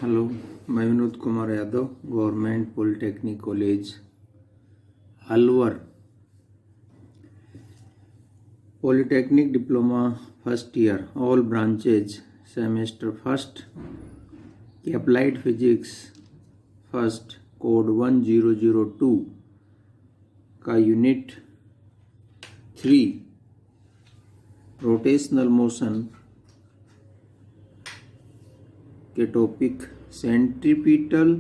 Hello, मैं Vinod Kumar Yadav, government polytechnic college Alwar, polytechnic diploma first year, all branches, semester first की applied physics first code 1002 का unit 3 rotational motion के topic centripetal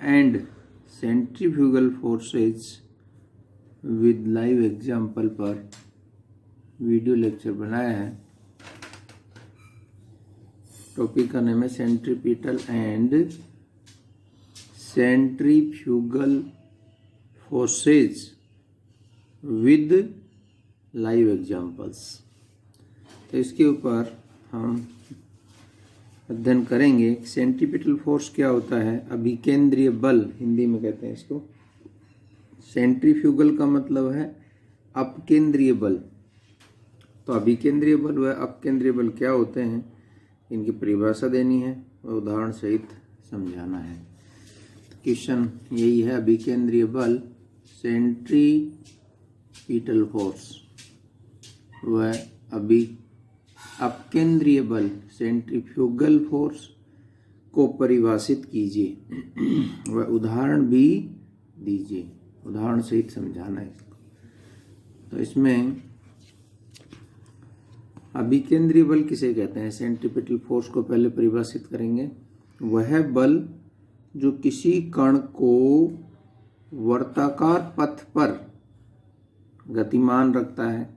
and centrifugal forces with live example पर video lecture बनाया है। Topic का नाम है centripetal and centrifugal forces with live examples. तो इसके ऊपर हम अध्ययन करेंगे। सेंट्रीपिटल फोर्स क्या होता है, अभिकेंद्रीय बल हिंदी में कहते हैं इसको। सेंट्रीफ्यूगल का मतलब है अपकेंद्रीय बल। तो अभिकेंद्रीय बल व अपकेंद्रीय बल क्या होते हैं, इनकी परिभाषा देनी है और उदाहरण सहित समझाना है। तो क्वेश्चन यही है, अभिकेंद्रीय बल सेंट्रीपिटल फोर्स व अपकेंद्रीय बल सेंट्रीफ्यूगल फोर्स को परिभाषित कीजिए व उदाहरण भी दीजिए। उदाहरण सहित समझाना है इसको। तो इसमें अभिकेंद्रीय बल किसे कहते हैं, सेंट्रीपिटल फोर्स को पहले परिभाषित करेंगे। वह बल जो किसी कण को वर्ताकार पथ पर गतिमान रखता है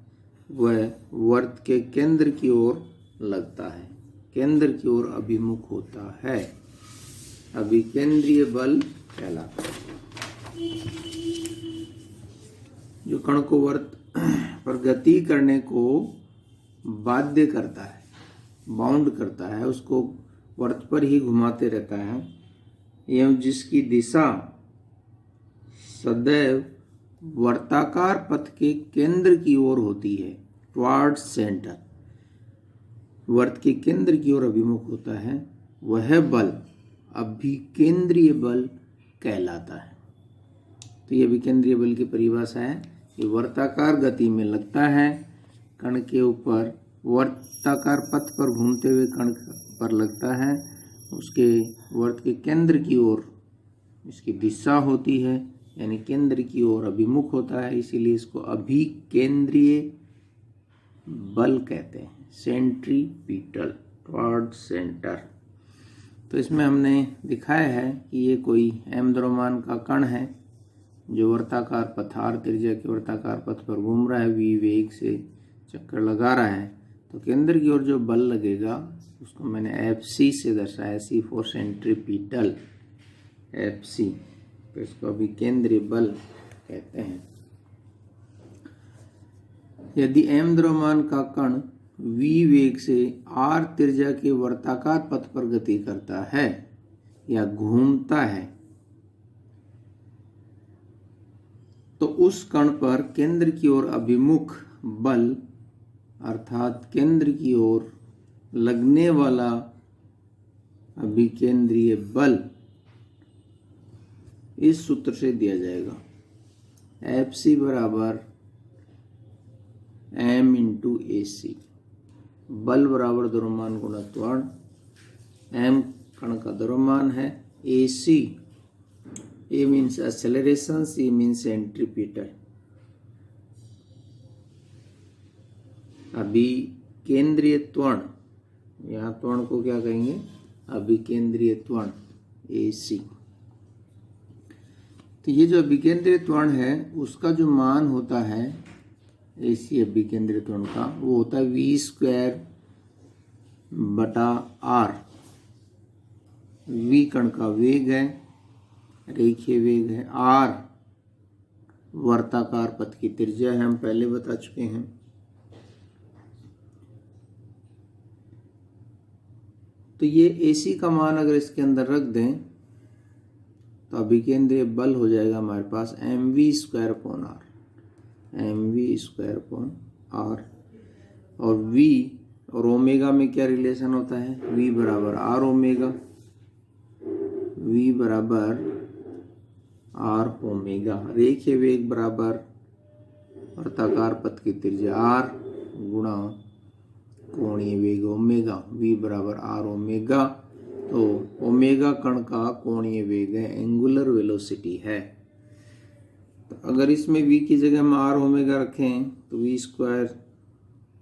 वह वर्त के केंद्र की ओर लगता है, केंद्र की ओर अभिमुख होता है, अभिकेंद्रीय बल कहलाता है। जो कण को वर्त पर गति करने को बाध्य करता है, बाउंड करता है, उसको वर्त पर ही घुमाते रहता है, एवं जिसकी दिशा सदैव वर्ताकार पथ के केंद्र की ओर होती है, टुवर्ड्स सेंटर, वर्त के केंद्र की ओर अभिमुख होता है, वह बल अभिकेंद्रीय बल कहलाता है। तो ये अभिकेंद्रीय बल की परिभाषा है। ये वर्ताकार गति में लगता है, कण के ऊपर वर्ताकार पथ पर घूमते हुए कण पर लगता है, उसके वर्त के केंद्र की ओर इसकी दिशा होती है, यानी केंद्र की ओर अभिमुख होता है, इसीलिए इसको अभिकेंद्रीय बल कहते हैं, सेंट्रीपिटल, टुवर्ड सेंटर। तो इसमें हमने दिखाया है कि ये कोई m द्रव्यमान का कण है जो वर्ताकार पथ r त्रिज्या के वर्ताकार पथ पर घूम रहा है, v वेग से चक्कर लगा रहा है। तो केंद्र की ओर जो बल लगेगा उसको मैंने Fc से दर्शाया, C फॉर सेंट्रीपिटल, Fc। तो इसको अभिकेंद्रीय बल कहते हैं। यदि m द्रव्यमान का कण v वेग से r त्रिज्या के वर्ताकार पथ पर गति करता है या घूमता है, तो उस कण पर केंद्र की ओर अभिमुख बल अर्थात केंद्र की ओर लगने वाला अभिकेंद्रीय बल इस सूत्र से दिया जाएगा, Fc बराबर m इंटू AC। बल बराबर द्रव्यमान गुणा त्वरण, m कण का द्रव्यमान है, AC A means acceleration, C means centripetal. अभिकेंद्रीय त्वरण, यहाँ त्वरण को क्या कहेंगे, अभिकेंद्रीय त्वरण AC। तो ये जो अभिकेंद्रीय त्वरण है उसका जो मान होता है AC अभिकेंद्रीय त्वरण का, वो होता है v² बटा r। v कण का वेग है, रेखीय वेग है, r वर्ताकार पथ की त्रिज्या है, हम पहले बता चुके हैं। तो ये AC का मान अगर इसके अंदर रख दें तो अभिकेंद्रीय बल हो जाएगा हमारे पास mv² upon r, mv² upon r। और v और ओमेगा में क्या रिलेशन होता है, v बराबर r ओमेगा। v बराबर r ओमेगा। रेखीय वेग बराबर वृत्ताकार पथ की त्रिज्या r गुणा कोणीय वेग ओमेगा, v बराबर r ओमेगा। तो ओमेगा कण का कोणीय वेग है, एंगुलर वेलोसिटी है। तो अगर इसमें v की जगह हम r ओमेगा रखें तो v स्क्वायर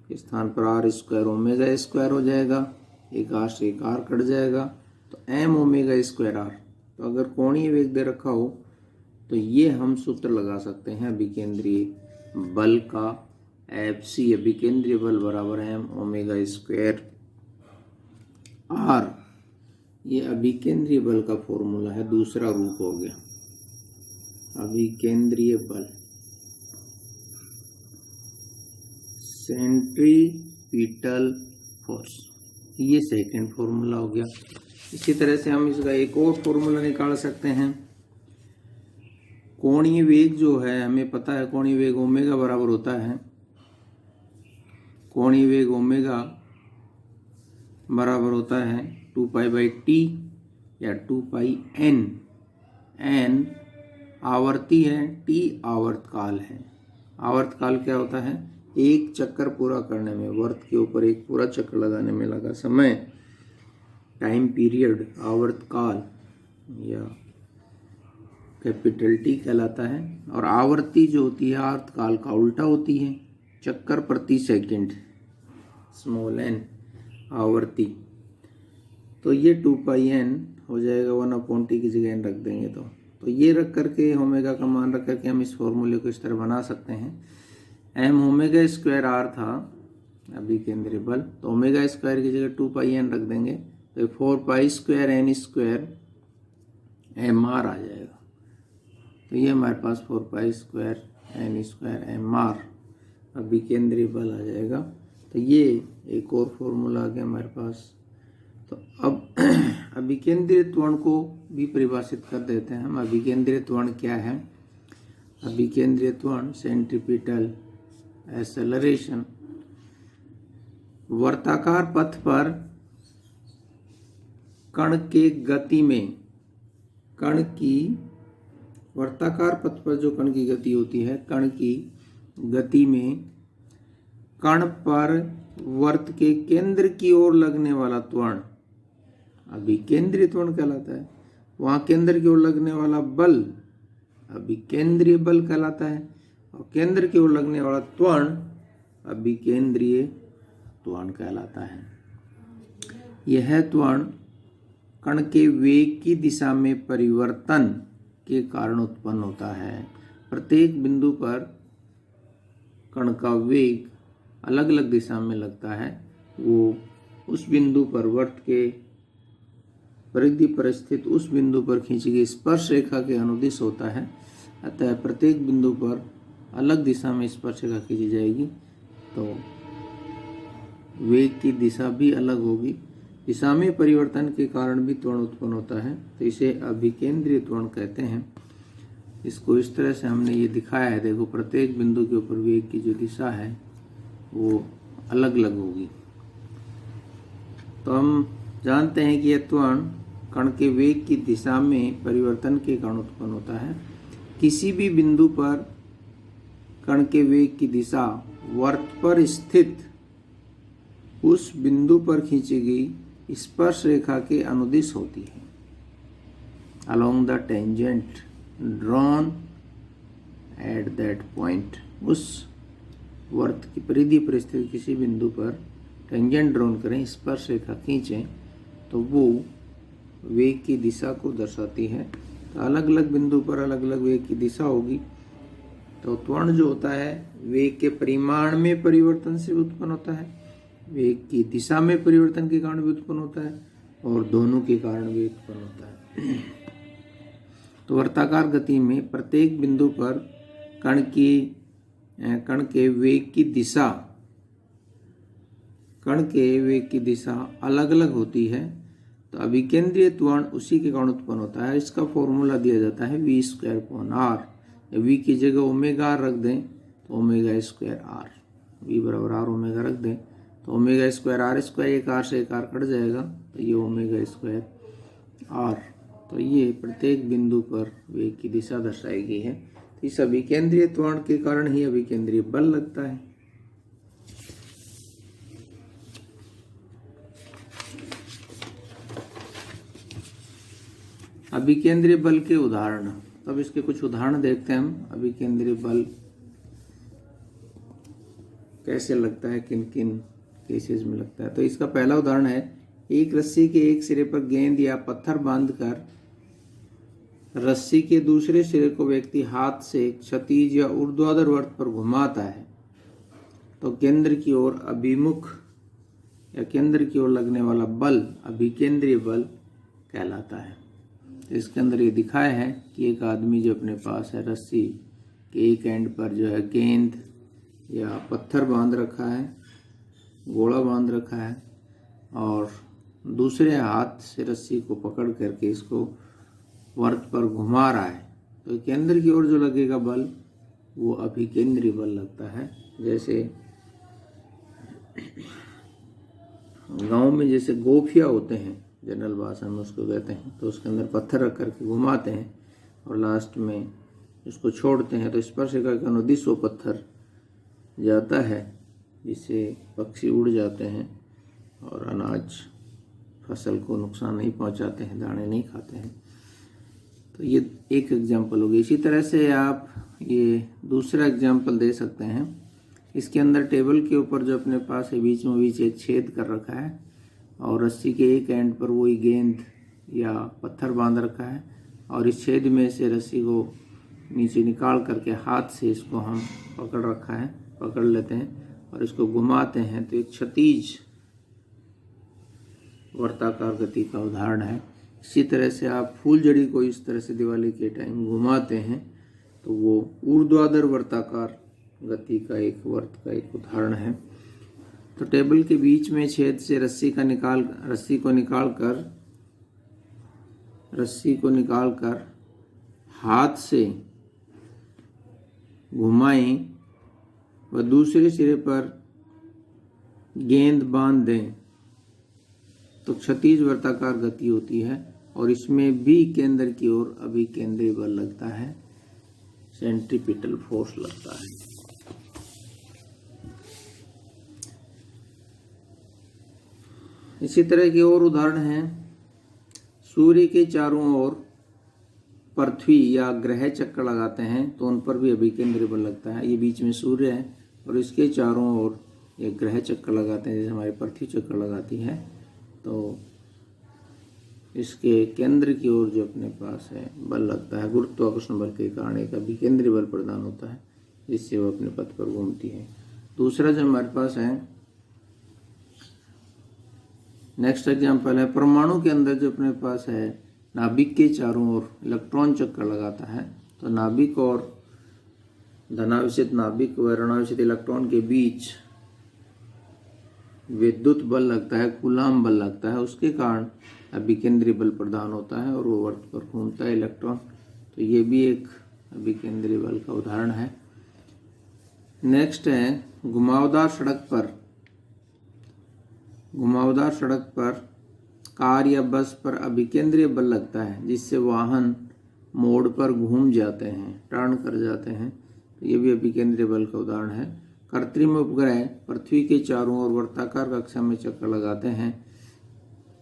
के स्थान पर r स्क्वायर ओमेगा स्क्वायर हो जाएगा, एक r से एक r कट जाएगा, तो m ओमेगा स्क्वायर r। तो अगर कोणीय वेग दे रखा हो तो ये हम सूत्र लगा सकते हैं अभिकेंद्रीय बल का। Fc अभिकेंद्रीय बल बराबर है m ओमेगा स्क्वायर r। ये अभिकेंद्रीय बल का फॉर्मूला है, दूसरा रूप हो गया अभिकेंद्रीय बल, सेंट्रीपिटल फोर्स। ये सेकंड फॉर्मूला हो गया। इसी तरह से हम इसका एक और फॉर्मूला निकाल सकते हैं। कोणीय वेग जो है हमें पता है, कोणीय वेग ओमेगा बराबर होता है, कोणीय वेग ओमेगा बराबर होता है 2 पाई बाई टी या 2 पाई एन। एन आवर्ती है, टी आवर्तकाल है। आवर्तकाल क्या होता है? एक चक्कर पूरा करने में, वर्त के ऊपर एक पूरा चक्कर लगाने में लगा समय, टाइम पीरियड आवर्तकाल या कैपिटल टी कहलाता है। और आवर्ती जो होती है आवर्तकाल का उल्टा होती है, चक्कर प्रति सेकंड, स्मॉल एन आवर्ती। तो ये 2 पाई एन हो जाएगा, 1/t की जगह एन रख देंगे तो ये रख करके ओमेगा का मान रख करके हम इस फॉर्मूले को इस तरह बना सकते हैं। m ओमेगा स्क्वायर r था अभिकेंद्रीय बल, तो ओमेगा स्क्वायर की जगह 2 पाई एन रख देंगे तो 4 pi square N square M R आ जाएगा। तो ये हमारे पास 4 pi square N square M R अभिकेंद्रीय बल आ जाएगा। तो ये एक और फॉर्मूला आ गया हमारे पास। तो अब अभिकेंद्रीय त्वरण को भी परिभाषित कर देते हैं हम। अभिकेंद्रीय त्वरण क्या है? अभिकेंद्रीय त्वरण सेंट्रीपिटल एक्सेलरेशन, वर्ताकार पथ पर कण के गति में, कण की वर्ताकार पथ पर जो कण की गति होती है, कण की गति में कण पर वर्त के केंद्र की ओर लगने वाला त्वरण अभिकेंद्रीय त्वरण कहलाता है। वहां केंद्र की ओर लगने वाला बल अभिकेंद्रीय बल कहलाता है, और केंद्र की ओर लगने वाला त्वरण अभिकेंद्रीय त्वरण कहलाता है। यह त्वरण कण के वेग की दिशा में परिवर्तन के कारण उत्पन्न होता है। प्रत्येक बिंदु पर कण का वेग अलग अलग दिशा में लगता है, वो उस बिंदु पर वर्त के परिधि पर स्थित उस बिंदु पर खींची गई स्पर्श रेखा के अनुदिश होता है। अतः प्रत्येक बिंदु पर अलग दिशा में स्पर्श रेखा खींची जाएगी तो वेग की दिशा भी अलग होगी। दिशा में परिवर्तन के कारण भी त्वरण उत्पन्न होता है, तो इसे अभिकेंद्रीय त्वरण कहते हैं। इसको इस तरह से हमने ये दिखाया है, देखो प्रत्येक बिंदु के ऊपर वेग की जो दिशा है वो अलग अलग होगी। तो हम जानते हैं कि यह त्वरण कण के वेग की दिशा में परिवर्तन के कारण उत्पन्न होता है। किसी भी बिंदु पर कण के वेग की दिशा वर्त पर स्थित उस बिंदु पर खींची गई स्पर्श रेखा के अनुदिश होती है। Along the tangent drawn at that point, उस वर्त की परिधि पर स्थित किसी बिंदु पर टेंजेंट ड्रॉन करें, स्पर्श रेखा खींचें, तो वो वेग की दिशा को दर्शाती है। तो अलग अलग बिंदु पर अलग अलग वेग की दिशा होगी। तो त्वरण जो होता है वेग के परिमाण में परिवर्तन से उत्पन्न होता है, वेग की दिशा में परिवर्तन के कारण भी उत्पन्न होता है, और दोनों के कारण भी उत्पन्न होता है। तो वर्ताकार गति में प्रत्येक बिंदु पर कण के वेग की दिशा अलग अलग होती है। तो अभिकेंद्रीय त्वरण उसी के कारण उत्पन्न होता है। इसका फॉर्मूला दिया जाता है v square upon r. v की जगह ओमेगा आर रख दें तो ओमेगा स्क्वायर आर, v बराबर आर ओमेगा रख दें तो ओमेगा स्क्वायर आर स्क्वायर, एक आर से एक आर कट जाएगा, तो ये ओमेगा स्क्वायर आर तो ये प्रत्येक बिंदु पर वेग की दिशा दर्शाई गई है। तो इस अभिकेंद्रीय त्वरण के कारण ही अभिकेंद्रीय बल लगता है। अभिकेंद्रीय बल के उदाहरण, अब इसके कुछ उदाहरण देखते हैं हम। अभिकेंद्रीय बल कैसे लगता है, किन किन केसेस में लगता है। तो इसका पहला उदाहरण है, एक रस्सी के एक सिरे पर गेंद या पत्थर बांधकर रस्सी के दूसरे सिरे को व्यक्ति हाथ से क्षैतिज या ऊर्ध्वाधर वृत्त पर घुमाता है तो केंद्र की ओर अभिमुख या केंद्र की ओर लगने वाला बल अभिकेंद्रीय बल कहलाता है। इसके अंदर ये दिखाया है कि एक आदमी जो अपने पास है, रस्सी के एक एंड पर जो है गेंद या पत्थर बांध रखा है, गोला बांध रखा है और दूसरे हाथ से रस्सी को पकड़ करके इसको वृत्त पर घुमा रहा है। तो केंद्र की ओर जो लगेगा बल वो अभिकेंद्रीय बल लगता है। जैसे गांव में जैसे गोफिया होते हैं, जनरल भाषा में उसको कहते हैं, तो उसके अंदर पत्थर रख करके घुमाते हैं और लास्ट में उसको छोड़ते हैं तो स्पर्शिका के अनुदिश वो पत्थर जाता है, जिससे पक्षी उड़ जाते हैं और अनाज फसल को नुकसान नहीं पहुंचाते हैं, दाने नहीं खाते हैं। तो ये एक एग्जाम्पल हो गया। इसी तरह से आप ये दूसरा एग्जाम्पल दे सकते हैं। इसके अंदर टेबल के ऊपर जो अपने पास है बीच एक छेद कर रखा है और रस्सी के एक एंड पर वही गेंद या पत्थर बांध रखा है और इस छेद में से रस्सी को नीचे निकाल करके हाथ से इसको हम पकड़ लेते हैं और इसको घुमाते हैं तो एक क्षैतिज वर्ताकार गति का उदाहरण है। इसी तरह से आप फूलझड़ी को इस तरह से दिवाली के टाइम घुमाते हैं तो वो ऊर्ध्वाधर वर्ताकार गति का एक उदाहरण है। तो टेबल के बीच में छेद से रस्सी को निकालकर हाथ से घुमाएं व दूसरे सिरे पर गेंद बांध दें तो क्षैतिज वर्ताकार गति होती है और इसमें भी केंद्र की ओर अभिकेंद्रीय बल लगता है, सेंट्रीपिटल फोर्स लगता है। इसी तरह के और उदाहरण हैं। सूर्य के चारों ओर पृथ्वी या ग्रह चक्कर लगाते हैं तो उन पर भी अभिकेंद्रीय बल लगता है। ये बीच में सूर्य है और इसके चारों ओर एक ग्रह चक्कर लगाते हैं, जैसे हमारी पृथ्वी चक्कर लगाती है, तो इसके केंद्र की ओर जो अपने पास है बल लगता है। गुरुत्वाकर्षण बल के कारण एक अभिकेंद्रीय बल प्रदान होता है जिससे वो अपने पथ पर घूमती है। दूसरा जो हमारे पास है, नेक्स्ट एग्जाम्पल है, परमाणु के अंदर जो अपने पास है नाभिक के चारों ओर इलेक्ट्रॉन चक्कर लगाता है तो नाभिक और धनावेशित नाभिक व ऋणावेशित इलेक्ट्रॉन के बीच विद्युत बल लगता है, कूलाम बल लगता है। उसके कारण अभिकेंद्रीय बल प्रदान होता है और वो वृत्त पर घूमता है इलेक्ट्रॉन। तो ये भी एक अभिकेंद्रीय बल का उदाहरण है। नेक्स्ट है, घुमावदार सड़क पर कार या बस पर अभिकेंद्रीय बल लगता है जिससे वाहन मोड़ पर घूम जाते हैं, टर्न कर जाते हैं। तो ये भी अभिकेंद्रीय बल का उदाहरण है। कृत्रिम उपग्रह पृथ्वी के चारों ओर वर्ताकार कक्षा में चक्कर लगाते हैं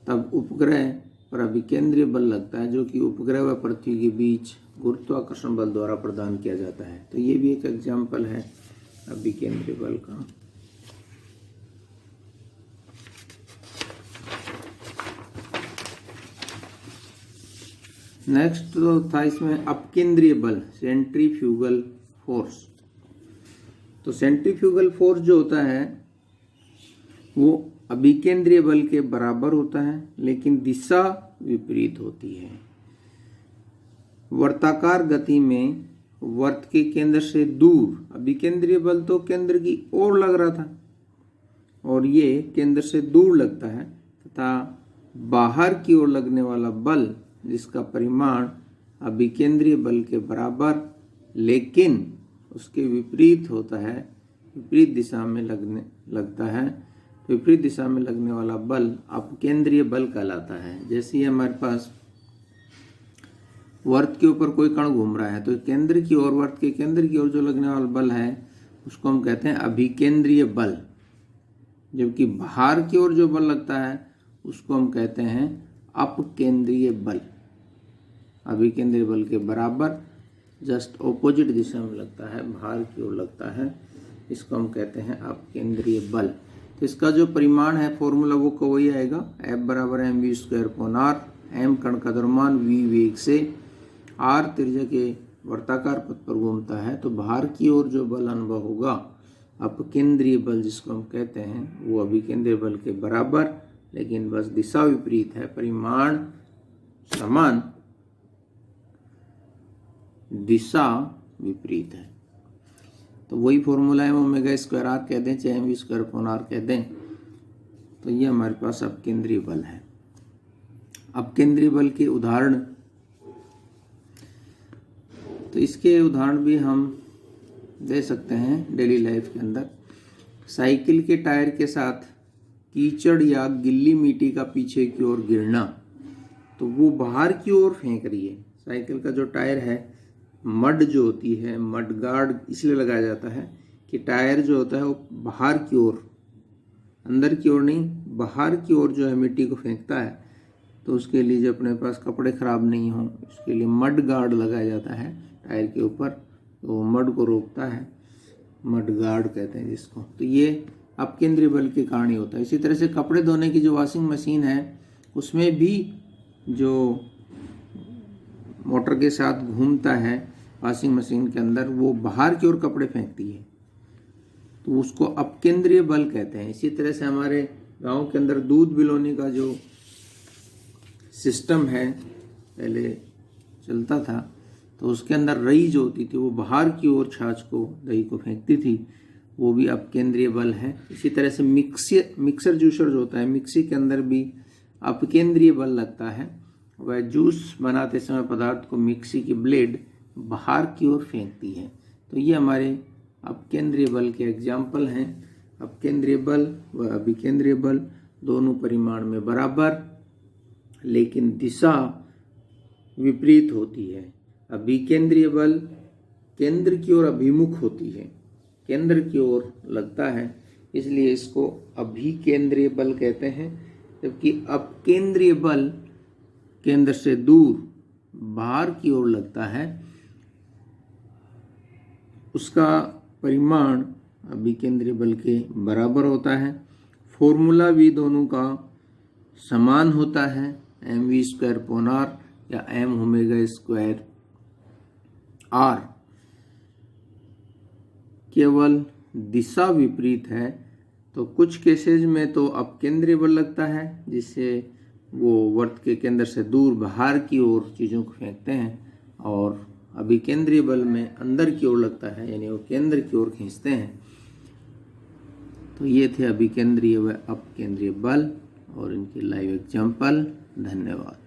तब उपग्रह पर अभिकेंद्रीय बल लगता है जो कि उपग्रह व पृथ्वी के बीच गुरुत्वाकर्षण बल द्वारा प्रदान किया जाता है। तो ये भी एक एग्जाम्पल है अभिकेंद्रीय बल का। नेक्स्ट तो था इसमें अपकेंद्रीय बल, सेंट्रीफ्यूगल फोर्स। तो सेंट्रीफ्यूगल फोर्स जो होता है वो अभिकेंद्रीय बल के बराबर होता है लेकिन दिशा विपरीत होती है। वर्ताकार गति में वृत्त के केंद्र से दूर अभिकेंद्रीय बल तो केंद्र की ओर लग रहा था और ये केंद्र से दूर लगता है, तथा बाहर की ओर लगने वाला बल जिसका परिमाण अभिकेंद्रीय बल के बराबर लेकिन उसके विपरीत होता है, विपरीत दिशा में लगता है। विपरीत दिशा में लगने वाला बल अपकेंद्रीय बल कहलाता है। जैसे हमारे पास वर्त के ऊपर कोई कण घूम रहा है तो केंद्र की ओर, वर्त के केंद्र की ओर जो लगने वाला बल है उसको हम कहते हैं अभिकेंद्रीय बल, जबकि बाहर की ओर जो बल लगता है उसको हम कहते हैं अपकेंद्रीय बल। अभिकेंद्रीय बल के बराबर जस्ट ऑपोजिट दिशा में लगता है, बाहर की ओर लगता है, इसको हम कहते हैं अपकेंद्रीय बल। तो इसका जो परिमाण है फॉर्मूला वो को वही आएगा, F बराबर mv²/r। m कण का द्रव्यमान v वेग से r त्रिज्या के वर्ताकार पथ पर घूमता है तो बाहर की ओर जो बल अनुभव होगा अपकेंद्रीय बल जिसको हम कहते हैं वो अभिकेंद्रीय बल के बराबर, लेकिन बस दिशा विपरीत है, परिमाण समान, दिशा विपरीत है। तो वही फॉर्मूला है, ओमेगा² कह दें चाहे mv²/r कह दें, तो ये हमारे पास अपकेंद्रीय बल है। अपकेंद्रीय बल के उदाहरण, तो इसके उदाहरण भी हम दे सकते हैं डेली लाइफ के अंदर। साइकिल के टायर के साथ कीचड़ या गिल्ली मिट्टी का पीछे की ओर गिरना, तो वो बाहर की ओर फेंक रही है। साइकिल का जो टायर है, मड जो होती है, मड गार्ड इसलिए लगाया जाता है कि टायर जो होता है वो बाहर की ओर, अंदर की ओर नहीं, बाहर की ओर जो है मिट्टी को फेंकता है। तो उसके लिए जो अपने पास कपड़े खराब नहीं हों उसके लिए मड गार्ड लगाया जाता है टायर के ऊपर, तो मड को रोकता है, मड गार्ड कहते हैं जिसको। तो ये अपकेंद्रीय बल के कारण ही होता है। इसी तरह से कपड़े धोने की जो वॉशिंग मशीन है उसमें भी जो मोटर के साथ घूमता है वॉशिंग मशीन के अंदर, वो बाहर की ओर कपड़े फेंकती है, तो उसको अपकेंद्रीय बल कहते हैं। इसी तरह से हमारे गांव के अंदर दूध बिलोने का जो सिस्टम है पहले चलता था, तो उसके अंदर रई जो होती थी वो बाहर की ओर छाछ को, दही को फेंकती थी, वो भी अपकेंद्रीय बल है। इसी तरह से मिक्सर जूसर जो होता है, मिक्सी के अंदर भी अपकेंद्रीय बल लगता है। वह जूस बनाते समय पदार्थ को मिक्सी की ब्लेड बाहर की ओर फेंकती है। तो ये हमारे अपकेंद्रीय बल के एग्जाम्पल हैं। अपकेंद्रीय बल व अभिकेंद्रीय बल दोनों परिमाण में बराबर, लेकिन दिशा विपरीत होती है। अभिकेंद्रीय बल केंद्र की ओर अभिमुख होती है, केंद्र की ओर लगता है, इसलिए इसको अभिकेंद्रीय बल कहते हैं। जबकि अपकेंद्रीय बल केंद्र से दूर बाहर की ओर लगता है, उसका परिमाण अभिकेंद्रीय बल के बराबर होता है। फॉर्मूला भी दोनों का समान होता है, mv²/r या m²r। केवल दिशा विपरीत है, तो कुछ केसेज में तो अपकेंद्रीय बल लगता है जिससे वो वर्त के केंद्र से दूर बाहर की ओर चीज़ों को फेंकते हैं, और अभिकेंद्रीय बल में अंदर की ओर लगता है, यानी वो केंद्र की ओर खींचते हैं। तो ये थे अभिकेंद्रीय व अपकेंद्रीय बल और इनकी लाइव एग्जाम्पल। धन्यवाद।